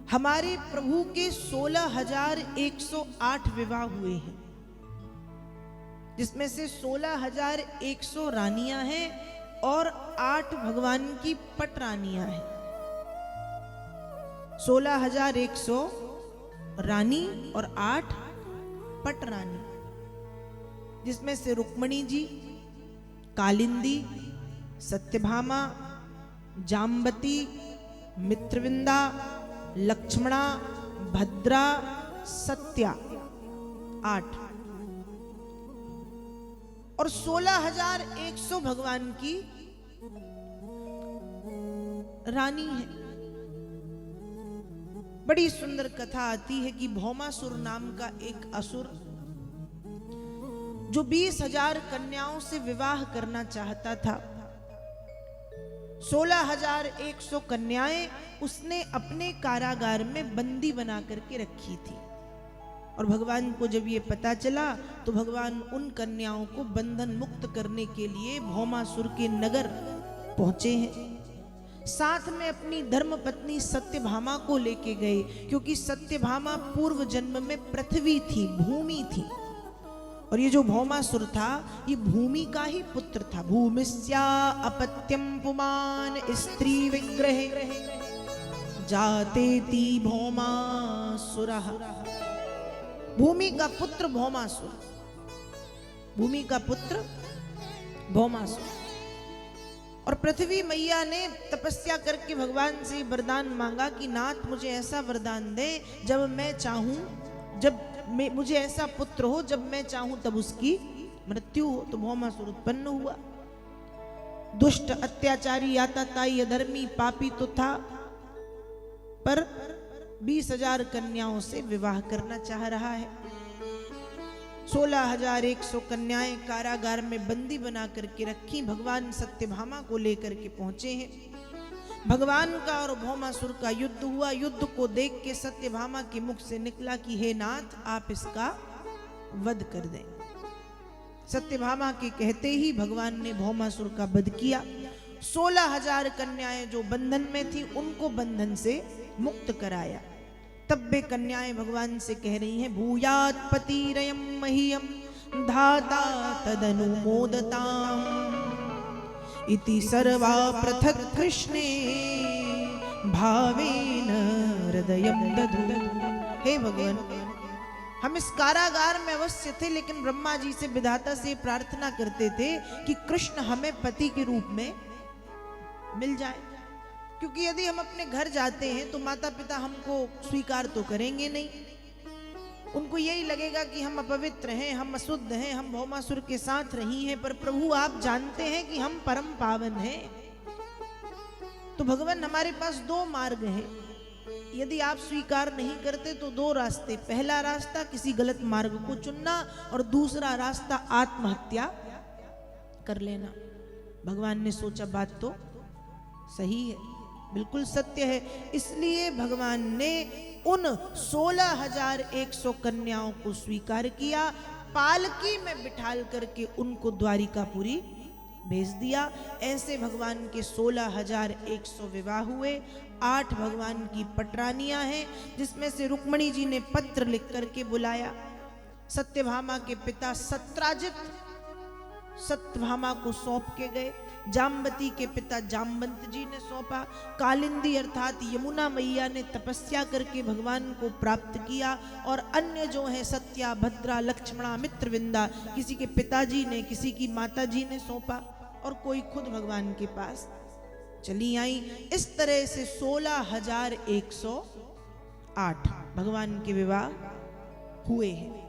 हमारे प्रभु के 16,108 विवाह हुए हैं, जिसमें से 16,100 रानियां हैं और 8 भगवान की पट रानियां हैं। 16,100 रानी और 8 पट रानी, जिसमें से रुक्मणी जी, कालिंदी, सत्यभामा, जाम्बती, मित्रविंदा, लक्ष्मणा, भद्रा, सत्या 8 और 16,100 भगवान की रानी है। बड़ी सुंदर कथा आती है कि भौमासुर नाम का एक असुर जो 20,000 कन्याओं से विवाह करना चाहता था, 16,100 कन्याएं उसने अपने कारागार में बंदी बना करके रखी थी। और भगवान को जब ये पता चला तो भगवान उन कन्याओं को बंधन मुक्त करने के लिए भौमासुर के नगर पहुंचे हैं। साथ में अपनी धर्म पत्नी सत्यभामा को लेके गए, क्योंकि सत्यभामा पूर्व जन्म में पृथ्वी थी, भूमि थी, और ये जो भौमासुर था ये भूमि का ही पुत्र था। भूमिस्या अपत्यम पुमान स्त्री विग्रहे जातेति भौमासुरः। भूमि का पुत्र भौमासुर, भूमि का पुत्र भौमासुर। और पृथ्वी मैया ने तपस्या करके भगवान से वरदान मांगा कि नाथ मुझे ऐसा वरदान दे जब मैं चाहूं, जब मुझे ऐसा पुत्र हो जब मैं चाहूं तब उसकी मृत्यु हो। तो भौमासुर उत्पन्न हुआ। दुष्ट, अत्याचारी, आताताई, अधर्मी, पापी तो था, पर 20,000 कन्याओं से विवाह करना चाह रहा है। 16,100 कन्याएं कारागार में बंदी बना करके रखी। भगवान सत्यभामा को लेकर के पहुंचे हैं। भगवान का और भौमासुर का युद्ध हुआ। युद्ध को देख के सत्यभामा के मुख से निकला कि हे नाथ आप इसका वध कर दें। सत्यभामा के कहते ही भगवान ने भौमासुर का वध किया। 16,000 कन्याएं जो बंधन में थी उनको बंधन से मुक्त कराया। तब वे कन्याएं भगवान से कह रही हैं, भूयात् पतिरयं मह्यं धाता तदनुमोदताम् इति सर्वा पृथक् कृष्णे भावेन हृदयं दधु। हे भगवान, हम इस कारागार में अवश्य थे, लेकिन ब्रह्मा जी से, विधाता से प्रार्थना करते थे कि कृष्ण हमें पति के रूप में मिल जाए, क्योंकि यदि हम अपने घर जाते हैं तो माता पिता हमको स्वीकार तो करेंगे नहीं। उनको यही लगेगा कि हम अपवित्र हैं, हम अशुद्ध हैं, हम भौमासुर के साथ रही हैं। पर प्रभु आप जानते हैं कि हम परम पावन हैं। तो भगवान हमारे पास 2 मार्ग हैं। यदि आप स्वीकार नहीं करते तो 2 रास्ते। पहला रास्ता किसी गलत मार्ग को चुनना, और दूसरा रास्ता आत्महत्या कर लेना। भगवान ने सोचा बात तो सही है, बिल्कुल सत्य है। इसलिए भगवान ने उन 16,100 कन्याओं को स्वीकार किया। पालकी में बिठाल करके उनको द्वारिकापुरी भेज दिया। ऐसे भगवान के 16,100 विवाह हुए। 8 भगवान की पटरानियां हैं, जिसमें से रुक्मणी जी ने पत्र लिख करके बुलाया। सत्यभामा के पिता सत्राजित सत्यभामा को सौंप के गए। जाम्बती के पिता जाम्बंत जी ने सौंपा। कालिंदी अर्थात यमुना मैया ने तपस्या करके भगवान को प्राप्त किया। और अन्य जो है सत्या, भद्रा, लक्ष्मणा, मित्रविंदा, किसी के पिताजी ने, किसी की माताजी ने सौंपा, और कोई खुद भगवान के पास चली आई। इस तरह से 16,108 भगवान के विवाह हुए हैं।